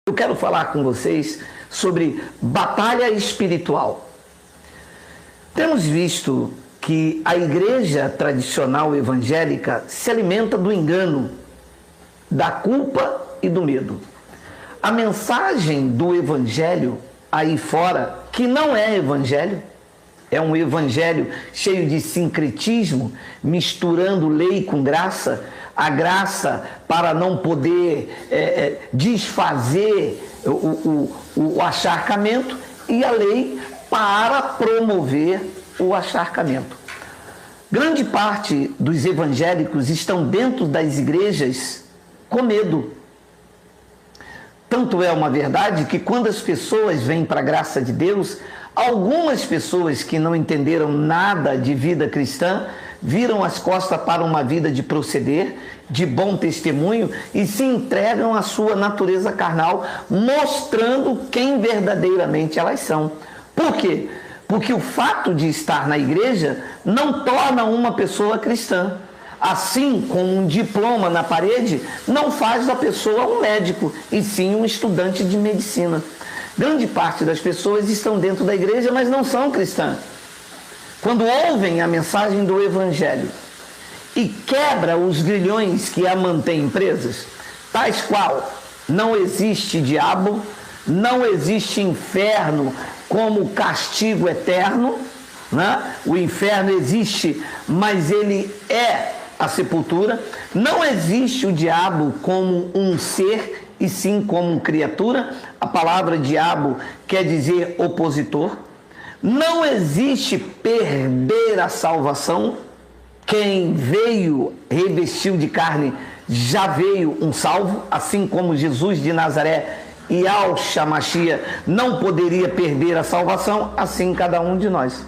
Eu quero falar com vocês sobre batalha espiritual. Temos visto que a igreja tradicional evangélica se alimenta do engano, da culpa e do medo. A mensagem do evangelho aí fora, que não é evangelho, é um evangelho cheio de sincretismo, misturando lei com graça, a graça para não poder desfazer o acharcamento e a lei para promover o acharcamento. Grande parte dos evangélicos estão dentro das igrejas com medo. Tanto é uma verdade que quando as pessoas vêm para a graça de Deus, algumas pessoas que não entenderam nada de vida cristã viram as costas para uma vida de proceder, de bom testemunho e se entregam à sua natureza carnal, mostrando quem verdadeiramente elas são. Por quê? Porque o fato de estar na igreja não torna uma pessoa cristã. Assim como um diploma na parede não faz da pessoa um médico, e sim um estudante de medicina. Grande parte das pessoas estão dentro da igreja, mas não são cristãs. Quando ouvem a mensagem do evangelho e quebra os grilhões que a mantêm presas, tais qual não existe diabo, não existe inferno como castigo eterno, né? O inferno existe, mas ele é a sepultura. Não existe o diabo como um ser, e sim como criatura. A palavra diabo quer dizer opositor. Não existe perder a salvação. Quem veio, revestiu de carne, já veio um salvo, assim como Jesus de Nazaré e Yahshua Mashiach não poderia perder a salvação, assim cada um de nós.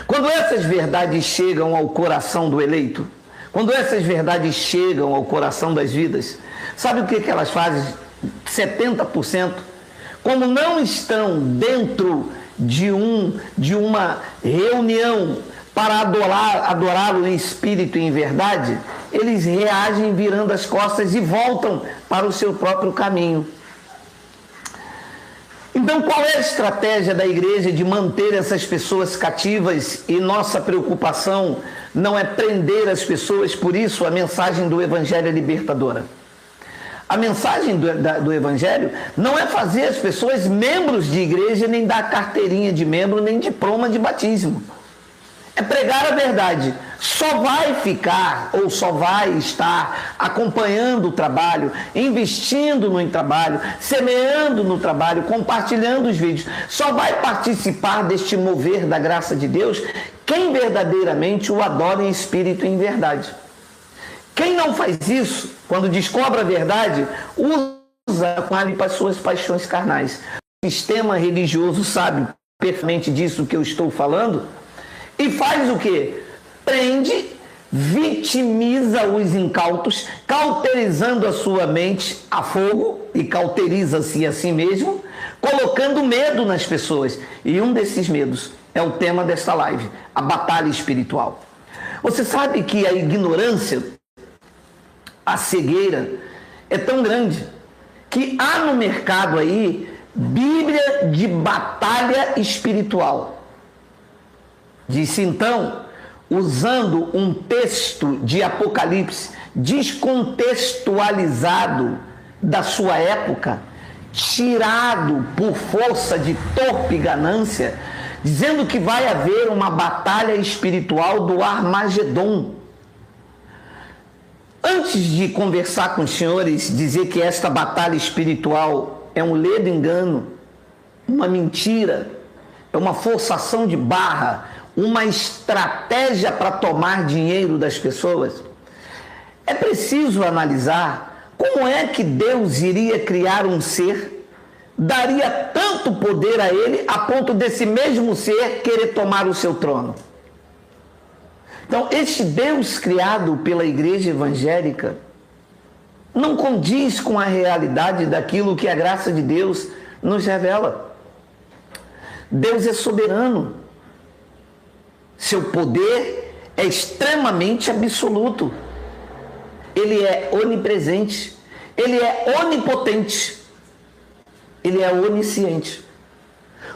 Quando essas verdades chegam ao coração do eleito, quando essas verdades chegam ao coração das vidas, sabe o que elas fazem? 70%. Como não estão dentro de uma reunião para adorá-lo em espírito e em verdade, eles reagem virando as costas e voltam para o seu próprio caminho. Então, qual é a estratégia da igreja de manter essas pessoas cativas? E nossa preocupação não é prender as pessoas, por isso a mensagem do evangelho é libertadora. A mensagem do evangelho não é fazer as pessoas membros de igreja, nem dar carteirinha de membro, nem diploma de batismo. É pregar a verdade. Só vai ficar ou só vai estar acompanhando o trabalho, investindo no trabalho, semeando no trabalho, compartilhando os vídeos. Só vai participar deste mover da graça de Deus quem verdadeiramente o adora em espírito e em verdade. Quem não faz isso, quando descobre a verdade, usa para as suas paixões carnais. O sistema religioso sabe perfeitamente disso que eu estou falando. E faz o quê? Prende, vitimiza os incautos, cauterizando a sua mente a fogo, e cauteriza-se a si mesmo, colocando medo nas pessoas. E um desses medos é o tema desta live, a batalha espiritual. Você sabe que a ignorância, a cegueira, é tão grande que há no mercado aí Bíblia de batalha espiritual. Disse então, usando um texto de Apocalipse descontextualizado da sua época, tirado por força de torpe ganância, dizendo que vai haver uma batalha espiritual do Armagedon. Antes de conversar com os senhores, dizer que esta batalha espiritual é um ledo engano, uma mentira, é uma forçação de barra, uma estratégia para tomar dinheiro das pessoas, é preciso analisar como é que Deus iria criar um ser, daria tanto poder a ele, a ponto desse mesmo ser querer tomar o seu trono. Então, este Deus criado pela igreja evangélica não condiz com a realidade daquilo que a graça de Deus nos revela. Deus é soberano. Seu poder é extremamente absoluto. Ele é onipresente. Ele é onipotente. Ele é onisciente.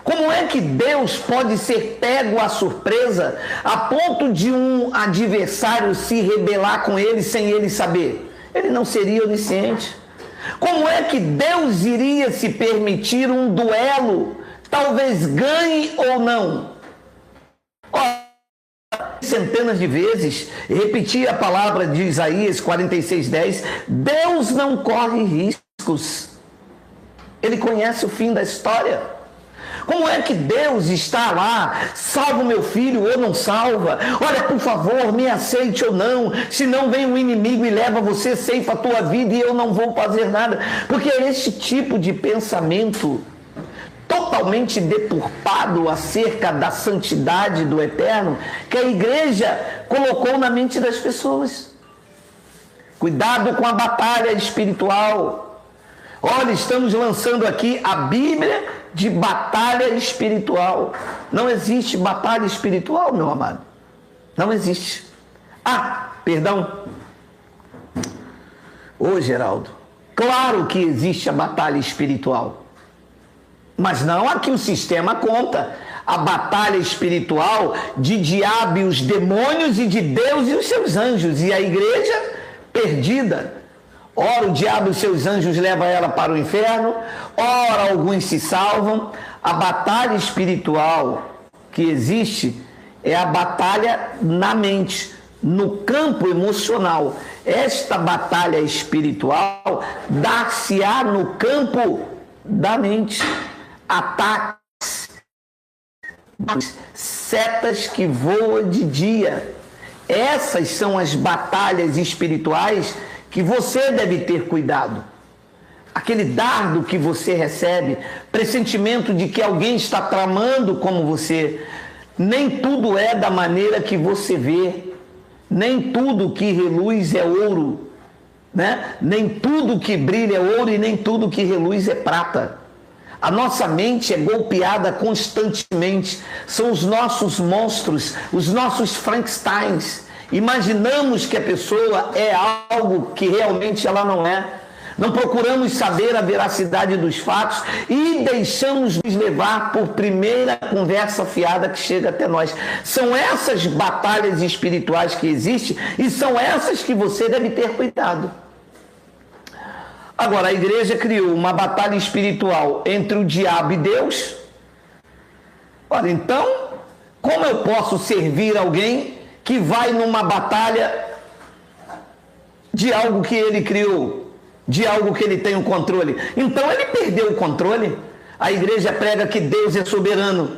Como é que Deus pode ser pego à surpresa a ponto de um adversário se rebelar com ele sem ele saber? Ele não seria onisciente. Como é que Deus iria se permitir um duelo, talvez ganhe ou não? Centenas de vezes, repetir a palavra de Isaías 46:10, Deus não corre riscos. Ele conhece o fim da história. Como é que Deus está lá, salva o meu filho ou não salva? Olha, por favor, me aceite ou não, senão vem um inimigo e leva você, ceifa a tua vida e eu não vou fazer nada. Porque é esse tipo de pensamento totalmente deturpado acerca da santidade do Eterno que a igreja colocou na mente das pessoas. Cuidado com a batalha espiritual. Olha, estamos lançando aqui a Bíblia de batalha espiritual. Não existe batalha espiritual, meu amado. Não existe. Perdão. Ô, Geraldo, claro que existe a batalha espiritual. Mas não a que o sistema conta. A batalha espiritual de diabo e os demônios e de Deus e os seus anjos. E a igreja perdida. Ora o diabo e os seus anjos levam ela para o inferno. Ora alguns se salvam. A batalha espiritual que existe é a batalha na mente, no campo emocional. Esta batalha espiritual dar-se-á no campo da mente. Ataques, setas que voam de dia. Essas são as batalhas espirituais que você deve ter cuidado. Aquele dardo que você recebe, pressentimento de que alguém está tramando como você. Nem tudo é da maneira que você vê. Nem tudo que reluz é ouro, né? Nem tudo que brilha é ouro e nem tudo que reluz é prata. A nossa mente é golpeada constantemente. São os nossos monstros, os nossos Frankensteins. Imaginamos que a pessoa é algo que realmente ela não é. Não procuramos saber a veracidade dos fatos e deixamos nos levar por primeira conversa fiada que chega até nós. São essas batalhas espirituais que existem e são essas que você deve ter cuidado. Agora, a igreja criou uma batalha espiritual entre o diabo e Deus. Ora, então, como eu posso servir alguém que vai numa batalha de algo que ele criou, de algo que ele tem o controle? Então, ele perdeu o controle. A igreja prega que Deus é soberano,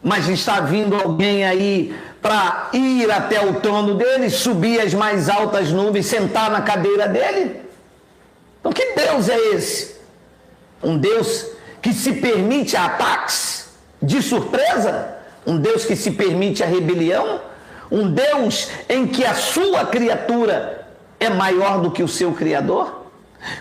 mas está vindo alguém aí para ir até o trono dele, subir as mais altas nuvens, sentar na cadeira dele. Então, que Deus é esse? Um Deus que se permite ataques de surpresa? Um Deus que se permite a rebelião? Um Deus em que a sua criatura é maior do que o seu Criador?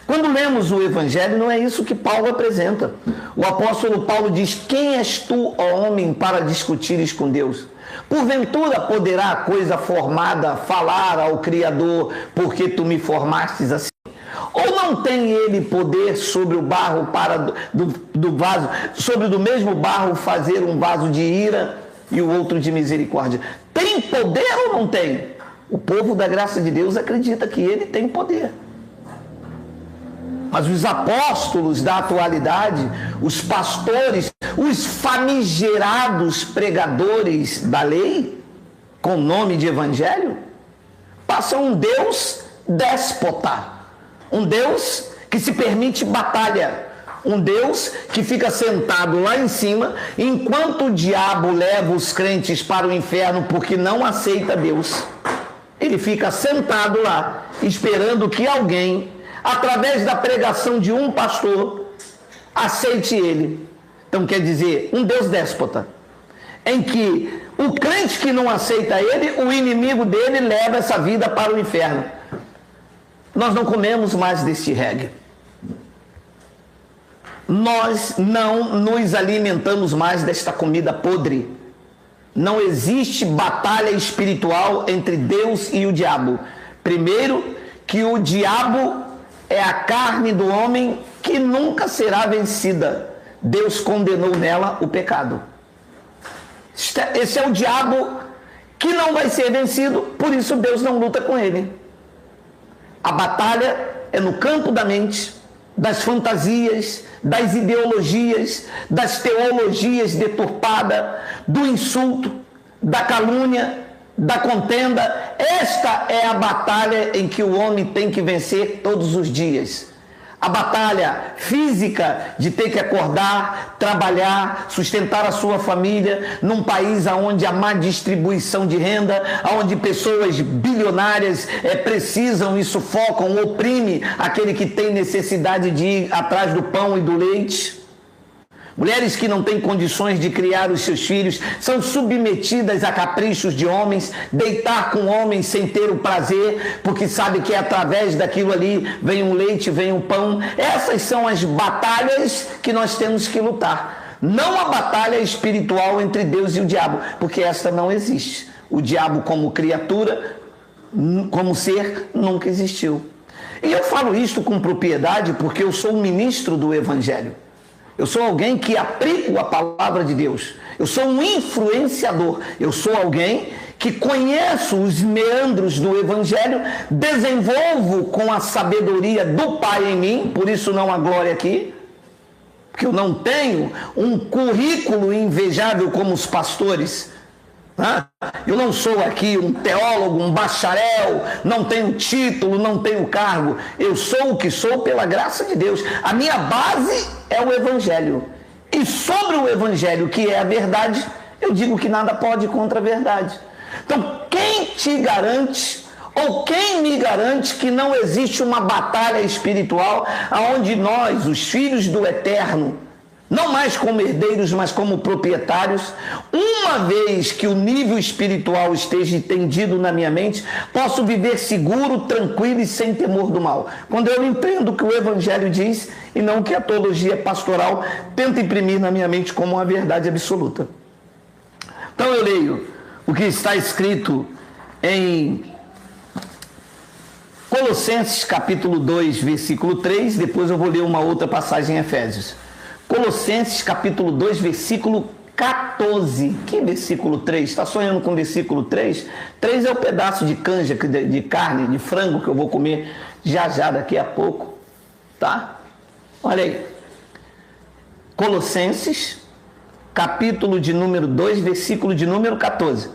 Quando lemos o Evangelho, não é isso que Paulo apresenta. O apóstolo Paulo diz: quem és tu, ó homem, para discutires com Deus? Porventura poderá a coisa formada falar ao Criador, porque tu me formastes assim? Ou não tem ele poder sobre o barro do vaso, sobre do mesmo barro fazer um vaso de ira e o outro de misericórdia? Tem poder ou não tem? O povo da graça de Deus acredita que ele tem poder. Mas os apóstolos da atualidade, os pastores, os famigerados pregadores da lei, com nome de evangelho, passam um Deus déspota. Um Deus que se permite batalha. Um Deus que fica sentado lá em cima, enquanto o diabo leva os crentes para o inferno porque não aceita Deus. Ele fica sentado lá, esperando que alguém, através da pregação de um pastor, aceite ele. Então quer dizer, um Deus déspota, em que o crente que não aceita ele, o inimigo dele leva essa vida para o inferno. Nós não comemos mais deste reggae. Nós não nos alimentamos mais desta comida podre. Não existe batalha espiritual entre Deus e o diabo. Primeiro, que o diabo é a carne do homem que nunca será vencida. Deus condenou nela o pecado. Esse é o diabo que não vai ser vencido, por isso Deus não luta com ele. A batalha é no campo da mente, das fantasias, das ideologias, das teologias deturpadas, do insulto, da calúnia, da contenda. Esta é a batalha em que o homem tem que vencer todos os dias. A batalha física de ter que acordar, trabalhar, sustentar a sua família num país onde há má distribuição de renda, onde pessoas bilionárias precisam e sufocam, oprime aquele que tem necessidade de ir atrás do pão e do leite. Mulheres que não têm condições de criar os seus filhos são submetidas a caprichos de homens, deitar com homens sem ter o prazer, porque sabe que através daquilo ali vem um leite, vem um pão. Essas são as batalhas que nós temos que lutar. Não a batalha espiritual entre Deus e o diabo, porque essa não existe. O diabo como criatura, como ser, nunca existiu. E eu falo isto com propriedade porque eu sou um ministro do Evangelho. Eu sou alguém que aplico a palavra de Deus. Eu sou um influenciador. Eu sou alguém que conheço os meandros do Evangelho, desenvolvo com a sabedoria do Pai em mim, por isso não há glória aqui, porque eu não tenho um currículo invejável como os pastores. Eu não sou aqui um teólogo, um bacharel, não tenho título, não tenho cargo. Eu sou o que sou pela graça de Deus. A minha base é o Evangelho. E sobre o Evangelho, que é a verdade, eu digo que nada pode contra a verdade. Então, quem te garante, ou quem me garante que não existe uma batalha espiritual onde nós, os filhos do Eterno, não mais como herdeiros, mas como proprietários, uma vez que o nível espiritual esteja entendido na minha mente, posso viver seguro, tranquilo e sem temor do mal. Quando eu entendo o que o Evangelho diz e não o que a teologia pastoral tenta imprimir na minha mente como uma verdade absoluta. Então eu leio o que está escrito em Colossenses capítulo 2, versículo 3, depois eu vou ler uma outra passagem em Efésios. Colossenses capítulo 2, versículo 14. Que versículo 3? Está sonhando com o versículo 3? 3 é o pedaço de canja, de carne, de frango que eu vou comer já daqui a pouco. Tá? Olha aí. Colossenses capítulo de número 2, versículo de número 14.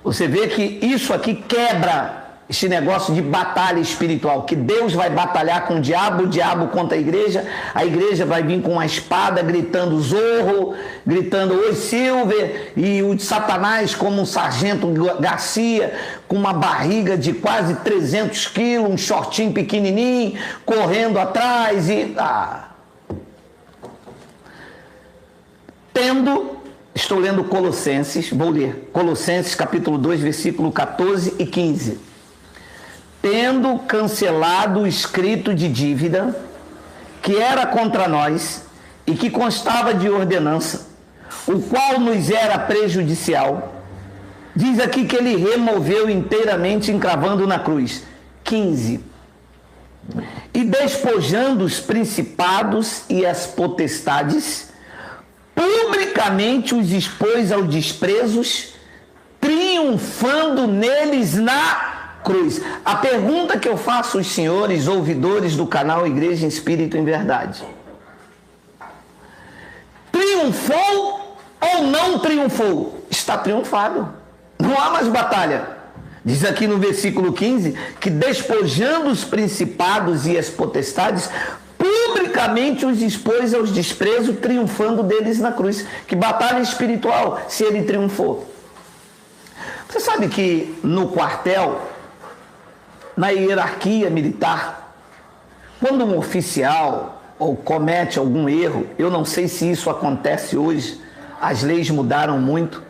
Você vê que isso aqui quebra esse negócio de batalha espiritual, que Deus vai batalhar com o diabo contra a igreja vai vir com uma espada, gritando Zorro, gritando Oi Silver, e o de Satanás como um sargento Garcia, com uma barriga de quase 300 quilos, um shortinho pequenininho, correndo atrás estou lendo Colossenses, vou ler, Colossenses capítulo 2, versículo 14 e 15. Tendo cancelado o escrito de dívida que era contra nós e que constava de ordenança, o qual nos era prejudicial, diz aqui que ele removeu inteiramente, encravando na cruz. 15. E despojando os principados e as potestades, publicamente os expôs aos desprezos, triunfando neles na cruz. A pergunta que eu faço aos senhores ouvidores do canal Igreja em Espírito e em Verdade: triunfou ou não triunfou? Está triunfado. Não há mais batalha. Diz aqui no versículo 15 que despojando os principados e as potestades, publicamente os expôs aos desprezos, triunfando deles na cruz. Que batalha espiritual se ele triunfou? Você sabe que no quartel, na hierarquia militar, quando um oficial ou comete algum erro, eu não sei se isso acontece hoje, as leis mudaram muito,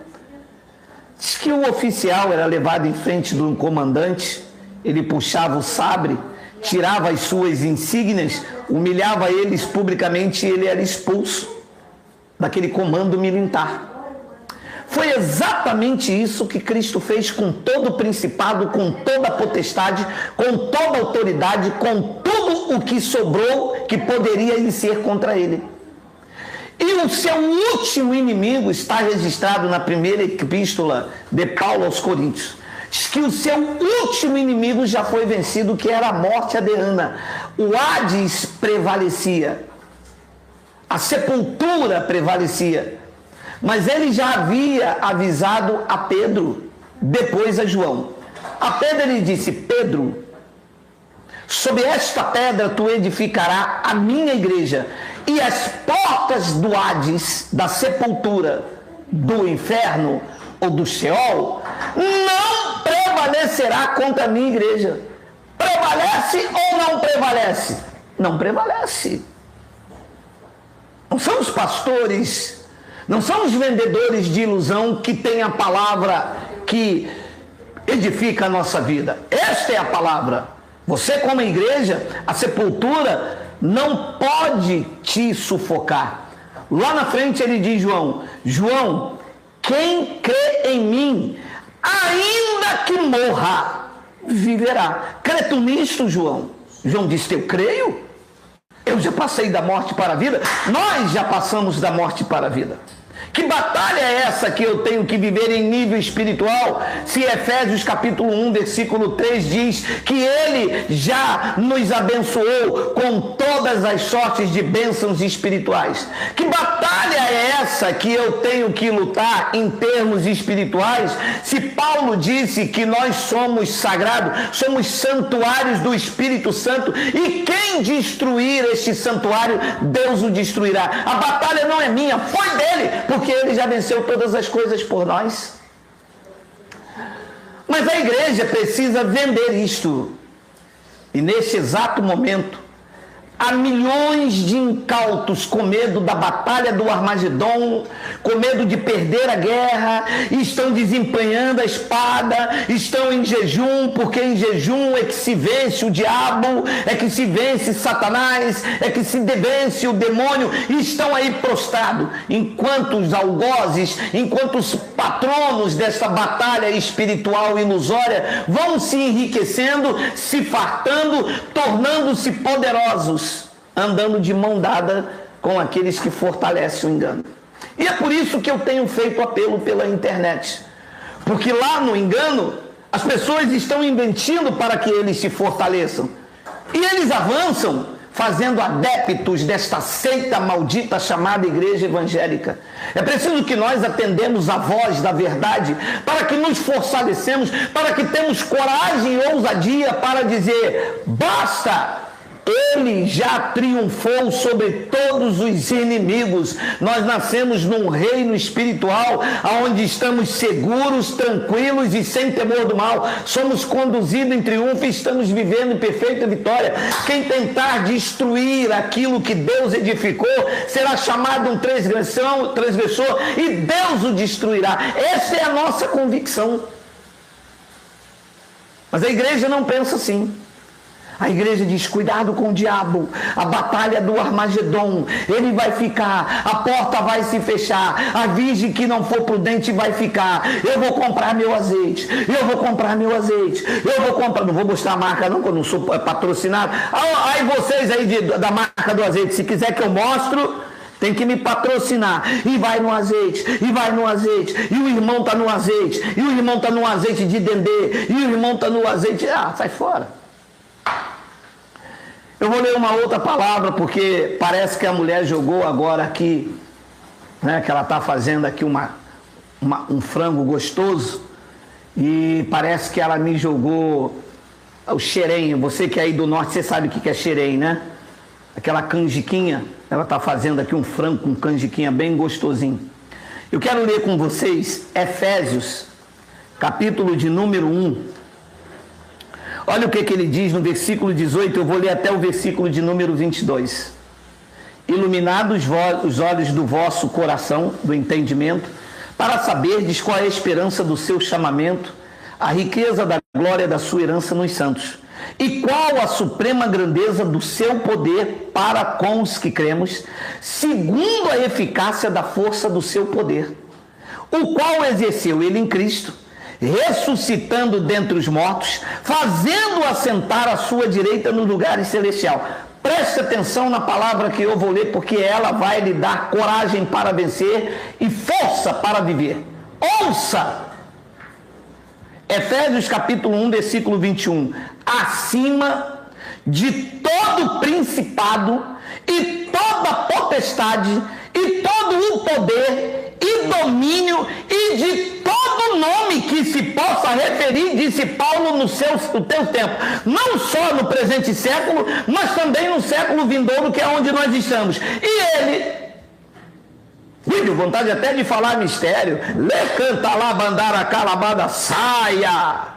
diz que o oficial era levado em frente do comandante, ele puxava o sabre, tirava as suas insígnias, humilhava eles publicamente e ele era expulso daquele comando militar. Foi exatamente isso que Cristo fez com todo o principado, com toda a potestade, com toda a autoridade, com tudo tudo o que sobrou que poderia ser contra ele. E o seu último inimigo está registrado na primeira epístola de Paulo aos Coríntios. Diz que o seu último inimigo já foi vencido, que era a morte adeana. O Hades prevalecia, a sepultura prevalecia. Mas ele já havia avisado a Pedro, depois a João. A Pedro ele disse: Pedro, sobre esta pedra tu edificarás a minha igreja, e as portas do Hades, da sepultura, do inferno ou do Sheol, não prevalecerá contra a minha igreja. Prevalece ou não prevalece? Não prevalece. Não são os pastores, não são os vendedores de ilusão que têm a palavra que edifica a nossa vida. Esta é a palavra. Você, como igreja, a sepultura não pode te sufocar. Lá na frente ele diz: João, quem crê em mim, ainda que morra, viverá. Crê tu nisto, João? João disse: eu creio. Eu já passei da morte para a vida. Nós já passamos da morte para a vida. Que batalha é essa que eu tenho que viver em nível espiritual? Se Efésios capítulo 1, versículo 3 diz que Ele já nos abençoou com todas as sortes de bênçãos espirituais. Que batalha é essa que eu tenho que lutar em termos espirituais? Se Paulo disse que nós somos sagrados, somos santuários do Espírito Santo, e quem destruir este santuário, Deus o destruirá. A batalha não é minha, foi dele, porque ele já venceu todas as coisas por nós. Mas a igreja precisa vender isto. E neste exato momento, há milhões de incautos com medo da batalha do Armagedon, com medo de perder a guerra, e estão desempenhando a espada, estão em jejum, porque em jejum é que se vence o diabo, é que se vence Satanás, é que se vence o demônio, e estão aí prostrados, enquanto os algozes, enquanto os patronos dessa batalha espiritual ilusória vão se enriquecendo, se fartando, tornando-se poderosos, andando de mão dada com aqueles que fortalecem o engano. E é por isso que eu tenho feito apelo pela internet, porque lá no engano as pessoas estão investindo para que eles se fortaleçam, e eles avançam fazendo adeptos desta seita maldita chamada igreja evangélica. É preciso que nós atendemos a voz da verdade, para que nos fortalecemos, para que temos coragem e ousadia para dizer: basta! Ele já triunfou sobre todos os inimigos. Nós nascemos num reino espiritual, onde estamos seguros, tranquilos e sem temor do mal. Somos conduzidos em triunfo e estamos vivendo em perfeita vitória. Quem tentar destruir aquilo que Deus edificou será chamado um transgressor, e Deus o destruirá. Essa é a nossa convicção. Mas a igreja não pensa assim. A igreja diz: cuidado com o diabo, a batalha do Armagedon, ele vai ficar, a porta vai se fechar, a virgem que não for prudente vai ficar. Eu vou comprar meu azeite, eu vou comprar meu azeite, eu vou comprar, não vou mostrar a marca não, porque eu não sou patrocinado. Aí vocês aí da marca do azeite, se quiser que eu mostro, tem que me patrocinar. E vai no azeite, e vai no azeite, e o irmão está no azeite, e o irmão está no azeite de dendê, e o irmão está no azeite, sai fora. Eu vou ler uma outra palavra, porque parece que a mulher jogou agora aqui, né, que ela está fazendo aqui um frango gostoso, e parece que ela me jogou o xerém. Você que é aí do norte, você sabe o que é xerém, né? Aquela canjiquinha. Ela está fazendo aqui um frango com canjiquinha bem gostosinho. Eu quero ler com vocês Efésios, capítulo de número 1. Olha o que ele diz no versículo 18, eu vou ler até o versículo de número 22. Iluminados os olhos do vosso coração, do entendimento, para saberdes qual é a esperança do seu chamamento, a riqueza da glória da sua herança nos santos, e qual a suprema grandeza do seu poder para com os que cremos, segundo a eficácia da força do seu poder, o qual exerceu ele em Cristo, ressuscitando dentre os mortos, fazendo assentar à sua direita nos lugares celestiais. Preste atenção na palavra que eu vou ler, porque ela vai lhe dar coragem para vencer e força para viver. Ouça! Efésios capítulo 1, versículo 21. Acima de todo principado e toda potestade e todo o poder e domínio e de todo nome que se possa referir, disse Paulo, no teu tempo, não só no presente século, mas também no século vindouro, que é onde nós estamos. E ele, vontade até de falar mistério, lê, canta lá, bandara, calabada, saia,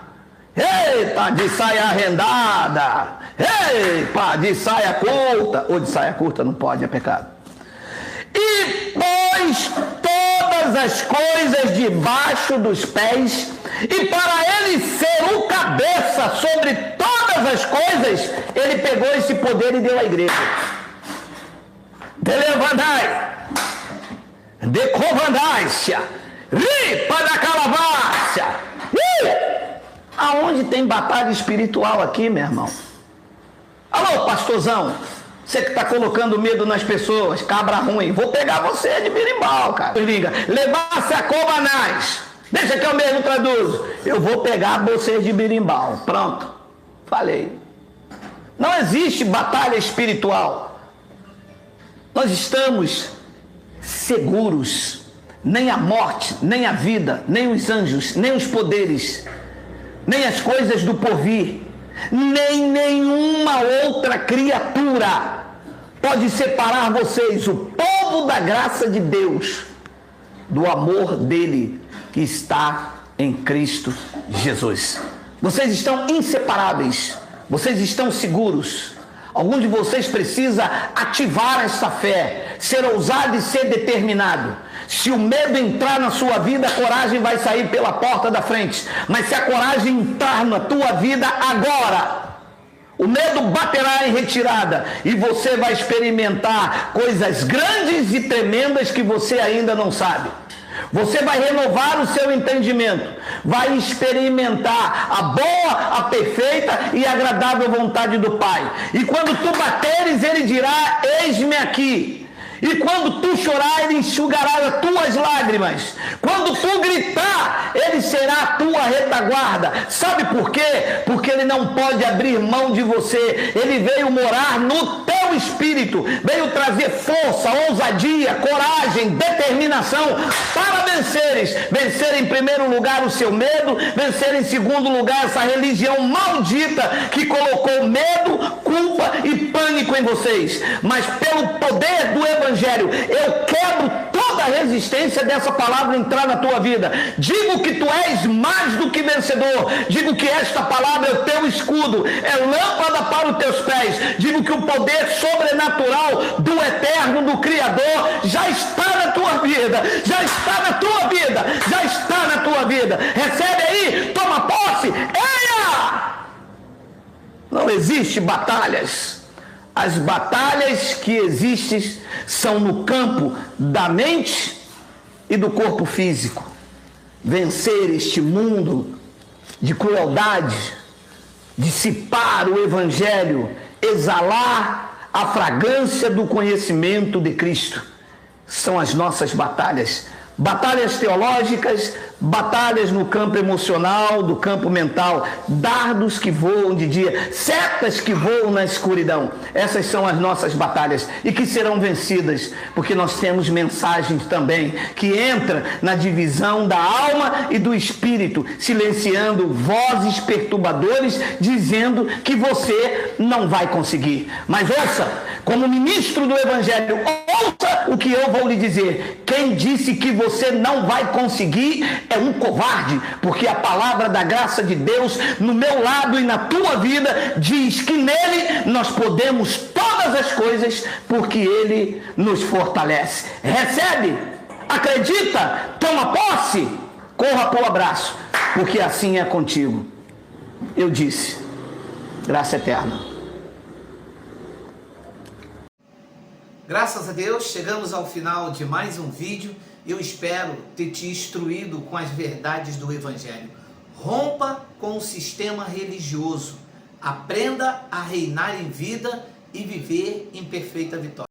eita, de saia arrendada, eita, de saia curta, ou de saia curta não pode, é pecado. E pôs todas as coisas debaixo dos pés, e para ele ser o cabeça sobre todas as coisas, ele pegou esse poder e deu à igreja. Delevandai, decovandácia, ripa da calavácia. Aonde tem batalha espiritual aqui, meu irmão? Alô, pastorzão, você que está colocando medo nas pessoas, cabra ruim, vou pegar você de birimbau, cara. Liga, levar-se a covanais. Deixa que eu mesmo traduzo. Eu vou pegar você de birimbau. Pronto, falei. Não existe batalha espiritual. Nós estamos seguros. Nem a morte, nem a vida, nem os anjos, nem os poderes, nem as coisas do porvir, nem nenhuma outra criatura pode separar vocês, o povo da graça de Deus, do amor dele que está em Cristo Jesus. Vocês estão inseparáveis, vocês estão seguros. Algum de vocês precisa ativar essa fé, ser ousado e ser determinado. Se o medo entrar na sua vida, a coragem vai sair pela porta da frente. Mas se a coragem entrar na tua vida agora, o medo baterá em retirada e você vai experimentar coisas grandes e tremendas que você ainda não sabe. Você vai renovar o seu entendimento, vai experimentar a boa, a perfeita e agradável vontade do Pai. E quando tu bateres, ele dirá: eis-me aqui. E quando tu chorar, ele enxugará as tuas lágrimas. Quando tu gritar, ele será a tua retaguarda. Sabe por quê? Porque ele não pode abrir mão de você. Ele veio morar no teu espírito. Veio trazer força, ousadia, coragem, determinação para venceres. Vencer em primeiro lugar o seu medo. Vencer em segundo lugar essa religião maldita que colocou medo, culpa e pânico em vocês. Mas pelo poder do Evangelho, eu quebro toda a resistência dessa palavra entrar na tua vida. Digo que tu és mais do que vencedor. Digo que esta palavra é o teu escudo, é lâmpada para os teus pés. Digo que o poder sobrenatural do Eterno, do Criador, já está na tua vida. Já está na tua vida. Já está na tua vida. Recebe aí, toma posse. Eia! Não existe batalhas. As batalhas que existem são no campo da mente e do corpo físico. Vencer este mundo de crueldade, dissipar o Evangelho, exalar a fragrância do conhecimento de Cristo, são as nossas batalhas. Batalhas teológicas, batalhas no campo emocional, do campo mental, dardos que voam de dia, setas que voam na escuridão. Essas são as nossas batalhas e que serão vencidas, porque nós temos mensagens também que entra na divisão da alma e do espírito, silenciando vozes perturbadores, dizendo que você não vai conseguir. Mas ouça, como ministro do Evangelho, ouça o que eu vou lhe dizer. Quem disse que você não vai conseguir é um covarde, porque a palavra da graça de Deus no meu lado e na tua vida diz que nele nós podemos todas as coisas, porque ele nos fortalece. Recebe, acredita, toma posse, corra para o abraço, porque assim é contigo. Eu disse, graça eterna. Graças a Deus, chegamos ao final de mais um vídeo. Eu espero ter te instruído com as verdades do Evangelho. Rompa com o sistema religioso. Aprenda a reinar em vida e viver em perfeita vitória.